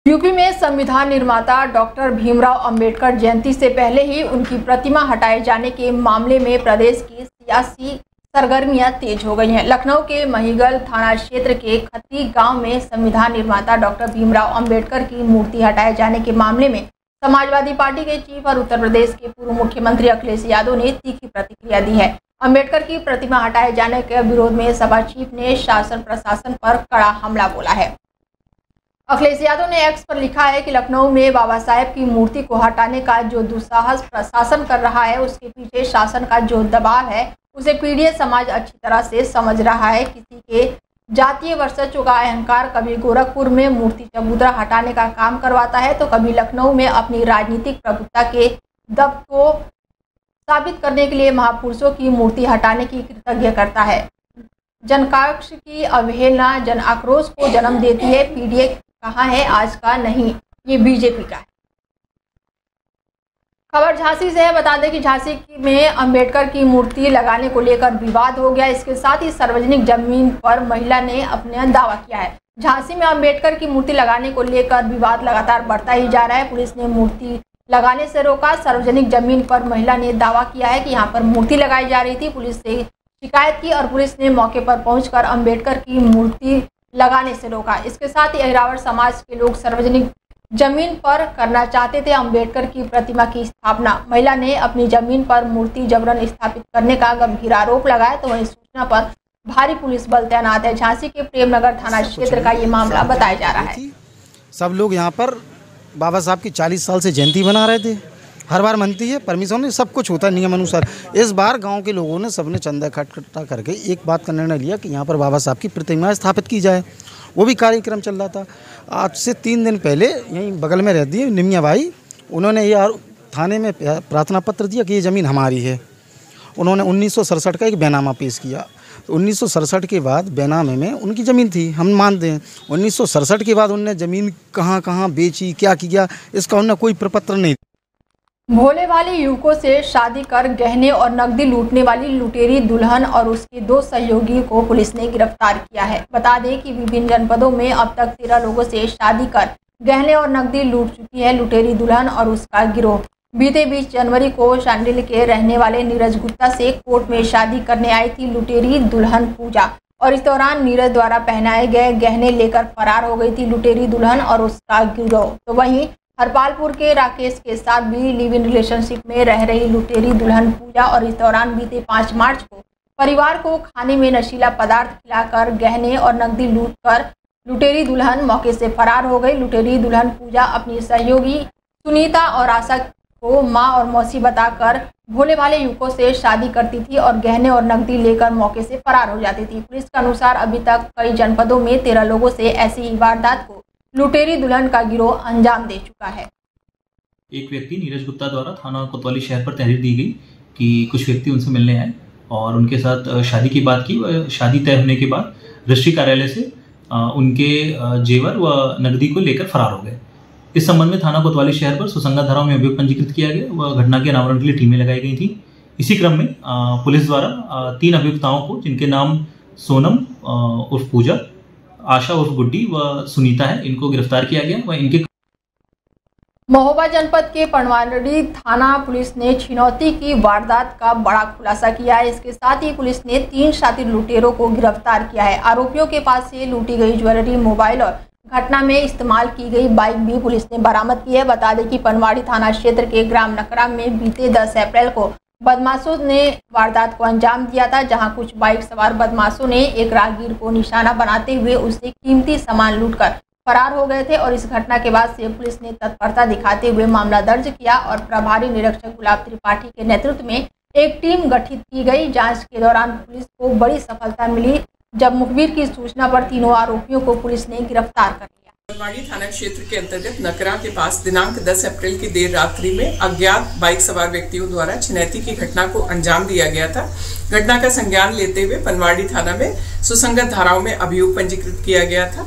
UP में संविधान निर्माता डॉक्टर भीमराव अंबेडकर जयंती से पहले ही उनकी प्रतिमा हटाए जाने के मामले में प्रदेश की सियासी सरगर्मियां तेज हो गई हैं। लखनऊ के महिगल थाना क्षेत्र के खत्री गांव में संविधान निर्माता डॉक्टर भीमराव अंबेडकर की मूर्ति हटाए जाने के मामले में समाजवादी पार्टी के चीफ और उत्तर प्रदेश के पूर्व मुख्यमंत्री अखिलेश यादव ने तीखी प्रतिक्रिया दी है। अंबेडकर की प्रतिमा हटाए जाने के विरोध में सपा चीफ ने शासन प्रशासन पर कड़ा हमला बोला है। अखिलेश यादव ने एक्स पर लिखा है कि लखनऊ में बाबा साहेब की मूर्ति को हटाने का जो दुस्साहस प्रशासन कर रहा है, उसके पीछे शासन का जो दबाव है, उसे पीढ़ित समाज अच्छी तरह से समझ रहा है। किसी के जातीय वर्चस्व का अहंकार कभी गोरखपुर में मूर्ति चबूतरा हटाने का काम करवाता है, तो कभी लखनऊ में अपनी राजनीतिक प्रभुत्ता के दब को साबित करने के लिए महापुरुषों की मूर्ति हटाने की कृतज्ञ करता है। जनकाक्ष की अवहेलना जन आक्रोश को जन्म देती है। पीडीए कहाँ है आज का नहीं, ये बीजेपी का है। खबर झांसी से है। बता दें कि झांसी में अंबेडकर की मूर्ति लगाने को लेकर विवाद हो गया। इसके साथ ही सार्वजनिक जमीन पर महिला ने अपना दावा किया है। झांसी में अंबेडकर की मूर्ति लगाने को लेकर विवाद लगातार बढ़ता ही जा रहा है। पुलिस ने मूर्ति लगाने से रोका। सार्वजनिक जमीन पर महिला ने दावा किया है कि यहाँ पर मूर्ति लगाई जा रही थी। पुलिस से शिकायत की और पुलिस ने मौके पर पहुंचकर अंबेडकर की मूर्ति लगाने से रोका। इसके साथ ही अहिरावट समाज के लोग सार्वजनिक जमीन पर करना चाहते थे अंबेडकर की प्रतिमा की स्थापना। महिला ने अपनी जमीन पर मूर्ति जबरन स्थापित करने का गंभीर आरोप लगाया, तो वहीं सूचना पर भारी पुलिस बल तैनात है। झांसी के प्रेमनगर थाना क्षेत्र का ये मामला बताया जा रहा है। सब लोग यहाँ पर बाबा साहब की 40 साल से जयंती मना रहे थे। हर बार मनती है, परमिशन है, सब कुछ होता है नियम अनुसार। इस बार गांव के लोगों ने सबने चंदा इकट्ठा करके एक बात का निर्णय लिया कि यहाँ पर बाबा साहब की प्रतिमा स्थापित की जाए। वो भी कार्यक्रम चल रहा था। आज से 3 दिन पहले यहीं बगल में रहती है निमिया भाई, उन्होंने ये थाने में प्रार्थना पत्र दिया कि ये ज़मीन हमारी है। उन्होंने 1967 का एक बैनामा पेश किया। तो 1967 के बाद बैनामे में उनकी ज़मीन थी, हम मानते हैं। 1967 के बाद उनने ज़मीन कहाँ कहाँ बेची, क्या किया, इसका उन्हें कोई प्रपत्र नहीं। भोले वाले युवकों से शादी कर गहने और नकदी लूटने वाली लुटेरी दुल्हन और उसके 2 सहयोगी को पुलिस ने गिरफ्तार किया है। बता दें कि विभिन्न जनपदों में अब तक 13 लोगों से शादी कर गहने और नकदी लूट चुकी है लुटेरी दुल्हन और उसका गिरोह। बीते 20 जनवरी को शांडिल के रहने वाले नीरज गुप्ता से कोर्ट में शादी करने आई थी लुटेरी दुल्हन पूजा, और इस दौरान नीरज द्वारा पहनाए गए गहने लेकर फरार हो गई थी लुटेरी दुल्हन और उसका गिरोह। तो वहीं हरपालपुर के राकेश के साथ भी लिव इन रिलेशनशिप में रह रही लुटेरी दुल्हन पूजा, और इस दौरान बीते 5 मार्च को परिवार को खाने में नशीला पदार्थ खिलाकर गहने और नकदी लूट कर लुटेरी दुल्हन मौके से फरार हो गई। लुटेरी दुल्हन पूजा अपनी सहयोगी सुनीता और आशा को मां और मौसी बताकर भोले भाले युवकों से शादी करती थी और गहने और नकदी लेकर मौके से फरार हो जाती थी। पुलिस के अनुसार अभी तक कई जनपदों में 13 लोगों से ऐसी ही वारदात को लुटेरी दुल्हन का गिरोह अंजाम दे चुका है। एक व्यक्ति नीरज गुप्ता द्वारा थाना कोतवाली शहर पर तहरीर दी गई कि कुछ व्यक्ति उनसे मिलने आए और उनके साथ शादी की बात की। वह शादी तय होने के बाद रजिस्ट्री कार्यालय से उनके जेवर व नकदी को लेकर फरार हो गए। इस संबंध में थाना कोतवाली शहर पर सुसंगत धाराओं में अभियोग पंजीकृत किया गया। वह घटना के अनावरण के लिए टीमें लगाई गई थी। इसी क्रम में पुलिस द्वारा 3 अभियुक्ताओं को, जिनके नाम सोनम उर्फ पूजा, आशा उर्फ गुड्डी व सुनीता है, इनको गिरफ्तार किया गया। वह इनके महोबा जनपद के पनवाड़ी थाना पुलिस ने छिनौती की वारदात का बड़ा खुलासा किया है। इसके साथ ही पुलिस ने 3 शातिर लुटेरों को गिरफ्तार किया है। आरोपियों के पास से लूटी गई ज्वेलरी, मोबाइल और घटना में इस्तेमाल की गई बाइक भी पुलिस ने बरामद की है। बता दें कि पनवाड़ी थाना क्षेत्र के ग्राम नकरा में बीते 10 अप्रैल को बदमाशों ने वारदात को अंजाम दिया था, जहां कुछ बाइक सवार बदमाशों ने एक राहगीर को निशाना बनाते हुए उससे कीमती सामान लूटकर फरार हो गए थे। और इस घटना के बाद से पुलिस ने तत्परता दिखाते हुए मामला दर्ज किया और प्रभारी निरीक्षक गुलाब त्रिपाठी के नेतृत्व में एक टीम गठित की गई। जांच के दौरान पुलिस को बड़ी सफलता मिली, जब मुखबिर की सूचना पर तीनों आरोपियों को पुलिस ने गिरफ्तार कर लिया। पनवाड़ी थाना क्षेत्र के अंतर्गत नकरा के पास दिनांक 10 अप्रैल की देर रात्रि में अज्ञात बाइक सवार व्यक्तियों द्वारा छिनैती की घटना को अंजाम दिया गया था। घटना का संज्ञान लेते हुए पनवाड़ी थाना में सुसंगत धाराओं में अभियोग पंजीकृत किया गया था।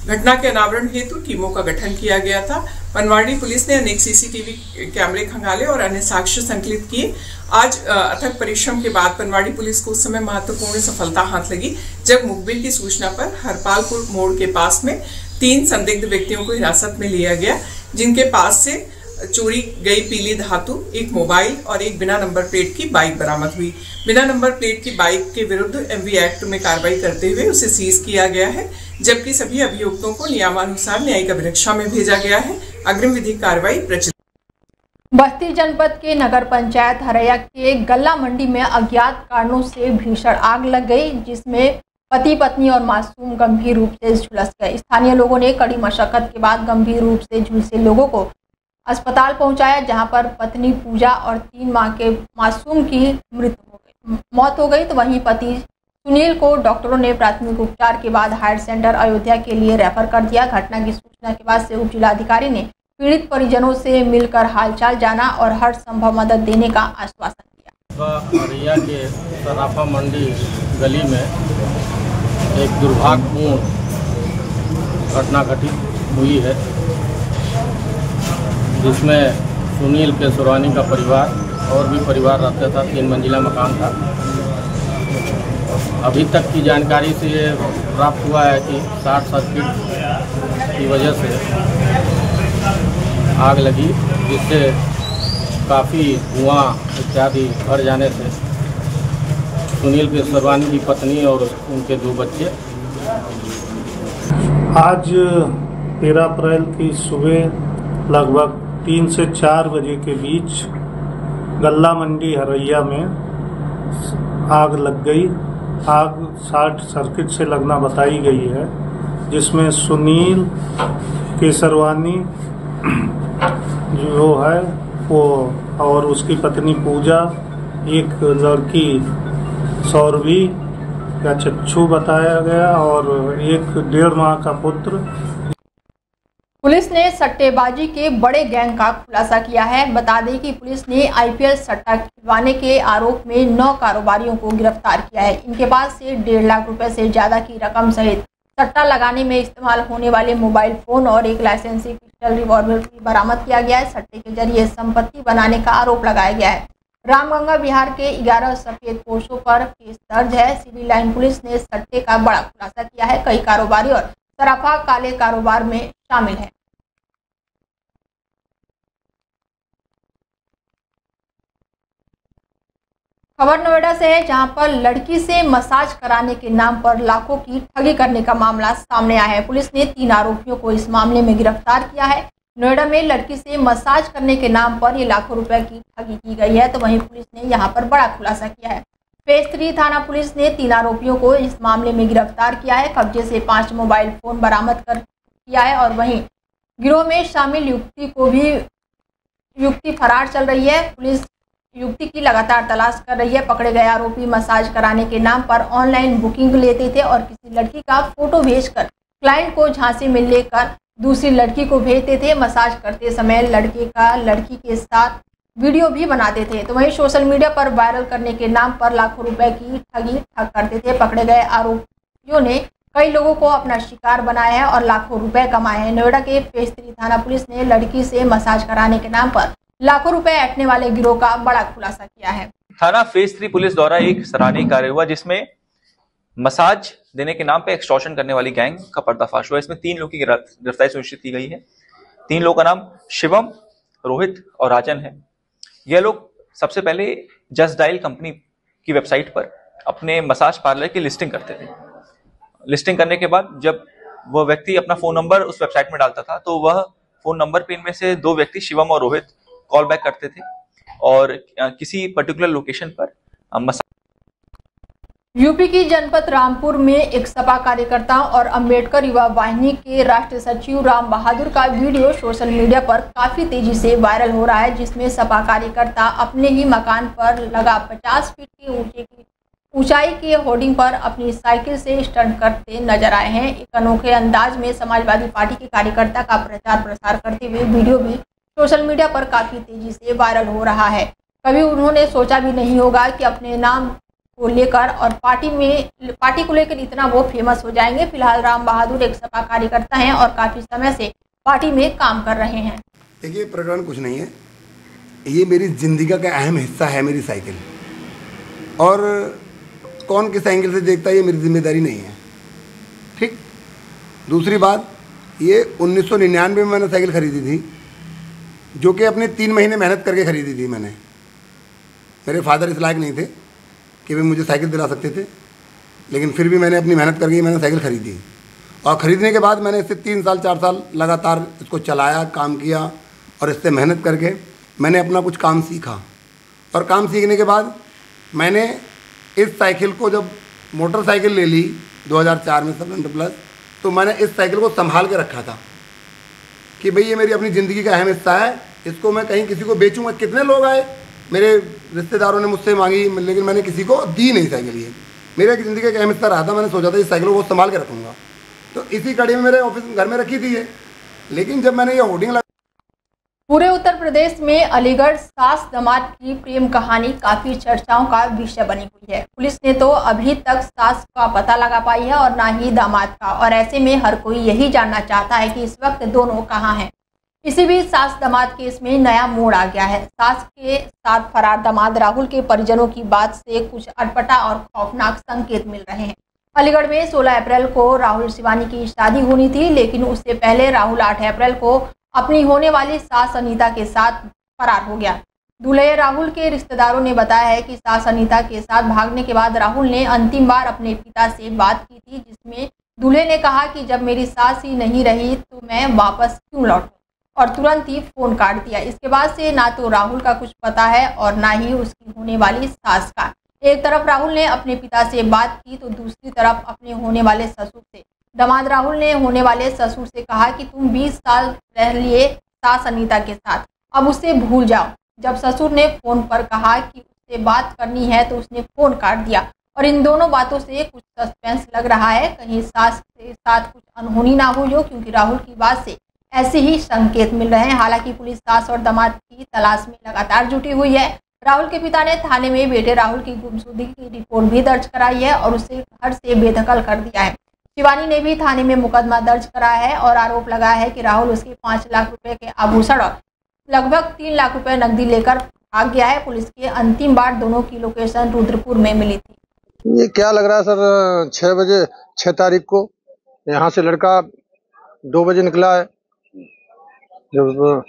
घटना के अनावरण हेतु टीमों का गठन किया गया था। पनवाड़ी पुलिस ने अनेक सीसीटीवी कैमरे खंगाले और अन्य साक्ष्य संकलित किए। आज अथक परिश्रम के बाद पनवाड़ी पुलिस को उस समय महत्वपूर्ण सफलता हाथ लगी, जब मुखबिर की सूचना पर हरपालपुर मोड़ के पास में 3 संदिग्ध व्यक्तियों को हिरासत में लिया गया, जिनके पास से चोरी गई पीली धातु, एक मोबाइल और एक बिना नंबर प्लेट की बाइक बरामद हुई। बिना नंबर प्लेट की बाइक के विरुद्ध MV एक्ट में कार्रवाई करते हुए उसे सीज किया गया है, जबकि सभी अभियुक्तों को नियमानुसार न्यायिक अभिरक्षा में भेजा गया है। अग्रिम विधिक कार्रवाई प्रचलित। बस्ती जनपद के नगर पंचायत हरैया के गल्ला मंडी में अज्ञात कारणों से भीषण आग लग गई, जिसमें पति पत्नी और मासूम गंभीर रूप से झुलस गए। स्थानीय लोगों ने कड़ी मशक्कत के बाद गंभीर रूप से झुलसे लोगों को अस्पताल पहुंचाया, जहां पर पत्नी पूजा और 3 माह के मासूम की मौत हो गई। तो वहीं पति सुनील को डॉक्टरों ने प्राथमिक उपचार के बाद हायर सेंटर अयोध्या के लिए रेफर कर दिया। घटना की सूचना के बाद से उप जिलाधिकारी ने पीड़ित परिजनों से मिलकर हालचाल जाना और हर संभव मदद देने का आश्वासन दिया। हरैया के सराफा मंडी गली में एक दुर्भाग्यपूर्ण घटना घटित हुई है, जिसमें सुनील केसरवानी का परिवार और भी परिवार रहता था। 3 मंजिला मकान था। अभी तक की जानकारी से ये प्राप्त हुआ है कि शॉर्ट सर्किट की वजह से आग लगी, जिससे काफ़ी धुआं इत्यादि भर जाने से सुनील केसरवानी की पत्नी और उनके 2 बच्चे। आज 13 अप्रैल की सुबह लगभग 3 से 4 बजे के बीच गल्ला मंडी हरैया में आग लग गई। आग शॉर्ट सर्किट से लगना बताई गई है, जिसमें सुनील केसरवानी जो है वो और उसकी पत्नी पूजा, एक लड़की सौरवी या चच्चू बताया गया और एक 1.5 माह का पुत्र। पुलिस ने सट्टेबाजी के बड़े गैंग का खुलासा किया है। बता दें कि पुलिस ने IPL सट्टा खिलवाने के आरोप में 9 कारोबारियों को गिरफ्तार किया है। इनके पास से 1.5 लाख रुपए से ज्यादा की रकम सहित सट्टा लगाने में इस्तेमाल होने वाले मोबाइल फोन और एक लाइसेंसी पिस्टल रिवॉल्वर भी बरामद किया गया है। सट्टे के जरिए संपत्ति बनाने का आरोप लगाया गया है। रामगंगा बिहार के 11 सफेद पोशों पर केस दर्ज है। सिविल लाइन पुलिस ने सट्टे का बड़ा खुलासा किया है। कई कारोबारी और सराफा काले कारोबार में शामिल है। खबर नोएडा से है, जहां पर लड़की से मसाज कराने के नाम पर लाखों की ठगी करने का मामला सामने आया है। पुलिस ने 3 आरोपियों को इस मामले में गिरफ्तार किया है। नोएडा में लड़की से मसाज करने के नाम पर ये लाखों रुपए की ठगी की गई है। तो वहीं पुलिस ने यहां पर बड़ा खुलासा किया है। फेज 3 थाना पुलिस ने 3 आरोपियों को इस मामले में गिरफ्तार किया है। कब्जे से 5 मोबाइल फोन बरामद कर किया है और वहीं गिरोह में शामिल युवती फरार चल रही है। पुलिस युवती की लगातार तलाश कर रही है। पकड़े गए आरोपी मसाज कराने के नाम पर ऑनलाइन बुकिंग लेते थे और किसी लड़की का फोटो भेजकर क्लाइंट को झांसे में लेकर दूसरी लड़की को भेजते थे। मसाज करते समय लड़के का लड़की के साथ वीडियो भी बनाते थे। तो वहीं सोशल मीडिया पर वायरल करने के नाम पर लाखों रुपए की ठग करते थे। पकड़े गए आरोपियों ने कई लोगों को अपना शिकार बनाया है और लाखों रुपए कमाए हैं। नोएडा के फेज 3 थाना पुलिस ने लड़की से मसाज कराने के नाम पर लाखों रुपए ऐंठने वाले गिरोह का बड़ा खुलासा किया है। थाना फेज 3 पुलिस द्वारा एक सराहनीय कार्य हुआ, जिसमें मसाज देने के नाम पे एक्सटॉर्शन करने वाली गैंग का पर्दाफाश हुआ। इसमें 3 लोगों की गिरफ्तारी सुनिश्चित की गई है। 3 लोगों का नाम शिवम, रोहित और राजन है। यह लोग सबसे पहले जस्ट डायल कंपनी की वेबसाइट पर अपने मसाज पार्लर की लिस्टिंग करते थे। लिस्टिंग करने के बाद जब वह व्यक्ति अपना फोन नंबर उस वेबसाइट में डालता था, तो वह फोन नंबर पे इनमें से 2 व्यक्ति शिवम और रोहित कॉल बैक करते थे और किसी पर्टिकुलर लोकेशन पर यूपी की जनपद रामपुर में एक सपा कार्यकर्ता और अंबेडकर युवा वाहिनी के राष्ट्रीय सचिव राम बहादुर का वीडियो सोशल मीडिया पर काफी तेजी से वायरल हो रहा है, जिसमें सपा कार्यकर्ता अपने ही मकान पर लगा 50 फीट की ऊंचाई के होर्डिंग पर अपनी साइकिल से स्टंट करते नजर आए हैं। एक अनोखे अंदाज में समाजवादी पार्टी के कार्यकर्ता का प्रचार प्रसार करते हुए वीडियो भी सोशल मीडिया पर काफी तेजी से वायरल हो रहा है। कभी उन्होंने सोचा भी नहीं होगा कि अपने नाम को लेकर और पार्टी को लेकर इतना वो फेमस हो जाएंगे। फिलहाल राम बहादुर एक सपा कार्यकर्ता हैं और काफी समय से पार्टी में काम कर रहे हैं। देखिए, प्रकरण कुछ नहीं है, ये मेरी जिंदगी का अहम हिस्सा है, मेरी साइकिल। और कौन किस एंगल से देखता है ये मेरी जिम्मेदारी नहीं है। ठीक। दूसरी बात, ये 1999 में मैंने साइकिल खरीदी थी, जो कि अपने 3 महीने मेहनत करके खरीदी थी मैंने। मेरे फादर इस लायक नहीं थे कि वे मुझे साइकिल दिला सकते थे, लेकिन फिर भी मैंने अपनी मेहनत करके मैंने साइकिल खरीदी। और ख़रीदने के बाद मैंने इससे 3 साल 4 साल लगातार इसको चलाया, काम किया, और इससे मेहनत करके मैंने अपना कुछ काम सीखा। और काम सीखने के बाद मैंने इस साइकिल को, जब मोटरसाइकिल ले ली 2004 में स्प्लेंडर प्लस, तो मैंने इस साइकिल को संभाल के रखा था कि भाई ये मेरी अपनी ज़िंदगी का अहम हिस्सा है, इसको मैं कहीं किसी को बेचूंगा। कितने लोग आए, मेरे रिश्तेदारों ने मुझसे मांगी, लेकिन मैंने किसी को दी नहीं साइकिल। ये मेरे ज़िंदगी का अहम हिस्सा रहा था। मैंने सोचा था इस साइकिल को संभाल के रखूँगा, तो इसी कड़ी में मेरे ऑफिस घर में रखी थी ये। लेकिन जब मैंने ये होर्डिंग पूरे उत्तर प्रदेश में अलीगढ़ सास दामाद की प्रेम कहानी काफी चर्चाओं का विषय बनी हुई है। पुलिस ने तो अभी तक सास का पता लगा पाई है और ना ही दामाद का, और ऐसे में हर कोई यही जानना चाहता है कि इस वक्त दोनों कहां हैं। इसी बीच सास दामाद केस में नया मोड़ आ गया है। सास के साथ फरार दामाद राहुल के परिजनों की बात से कुछ अटपटा और खौफनाक संकेत मिल रहे हैं। अलीगढ़ में 16 अप्रैल को राहुल शिवानी की शादी होनी थी, लेकिन उससे पहले राहुल 8 अप्रैल को अपनी होने वाली सास अनीता के साथ फरार हो गया। दूल्हे राहुल के रिश्तेदारों ने बताया है कि सास अनीता के साथ भागने के बाद राहुल ने अंतिम बार अपने पिता से बात की थी, जिसमें दूल्हे ने कहा कि जब मेरी सास ही नहीं रही तो मैं वापस क्यों लौटूं, और तुरंत ही फोन काट दिया। इसके बाद से ना तो राहुल का कुछ पता है और ना ही उसकी होने वाली सास का। एक तरफ राहुल ने अपने पिता से बात की तो दूसरी तरफ अपने होने वाले ससुर से। दामाद राहुल ने होने वाले ससुर से कहा कि तुम 20 साल रह लिए सास अनीता के साथ, अब उसे भूल जाओ। जब ससुर ने फोन पर कहा कि उससे बात करनी है तो उसने फोन काट दिया। और इन दोनों बातों से कुछ सस्पेंस लग रहा है, कहीं सास के साथ कुछ अनहोनी ना हुई हो, क्योंकि राहुल की बात से ऐसे ही संकेत मिल रहे हैं। हालांकि पुलिस सास और दामाद की तलाश में लगातार जुटी हुई है। राहुल के पिता ने थाने में बेटे राहुल की गुमशुदगी की रिपोर्ट भी दर्ज कराई है और उसे घर से बेदखल कर दिया है। शिवानी ने भी थाने में मुकदमा दर्ज कराया है और आरोप लगाया है कि राहुल उसके 5 लाख रुपए के आभूषण और लगभग 3 लाख रुपए नकदी लेकर भाग गया है। पुलिस की अंतिम बार दोनों की लोकेशन रुद्रपुर में मिली थी। ये क्या लग रहा है सर, 6 बजे 6 तारीख को यहाँ से लड़का 2 बजे निकला है। जब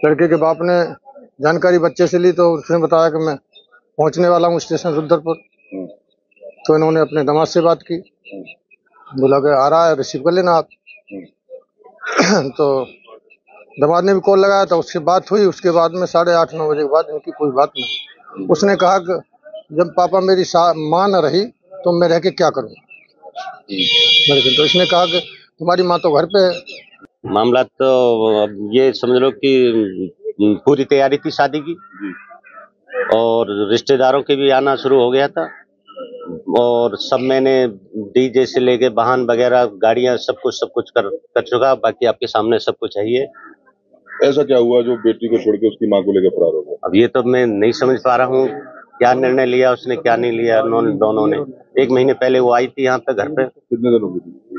लड़के के बाप ने जानकारी बच्चे से ली तो उसने बताया कि मैं पहुंचने वाला हूँ स्टेशन रुद्रपुर। तो इन्होंने अपने दामाद से बात की, बोला कि आ रहा है, रिसीव कर लेना आप। तो दामाद ने भी कॉल लगाया था, उससे बात हुई। उसके बाद में 8:30-9 बजे के बाद इनकी कोई बात नहीं। उसने कहा कि जब पापा मेरी माँ न रही तो मैं रह के क्या करूँ। तो इसने कहा कि तुम्हारी माँ तो घर पे है। मामला तो अब ये समझ लो कि पूरी तैयारी थी शादी की और रिश्तेदारों के भी आना शुरू हो गया था, और सब मैंने डीजे से लेके वाहन वगैरह गाड़ियां सब कुछ कर चुका। बाकी आपके सामने सब कुछ है। ये ऐसा क्या हुआ जो बेटी को छोड़ के उसकी मां को लेकर फरार हो गया? अब ये तो मैं नहीं समझ पा रहा हूँ क्या निर्णय लिया उसने, क्या नहीं लिया। दोनों ने 1 महीने पहले वो आई थी यहाँ पे घर पे। कितने दिन हो गए?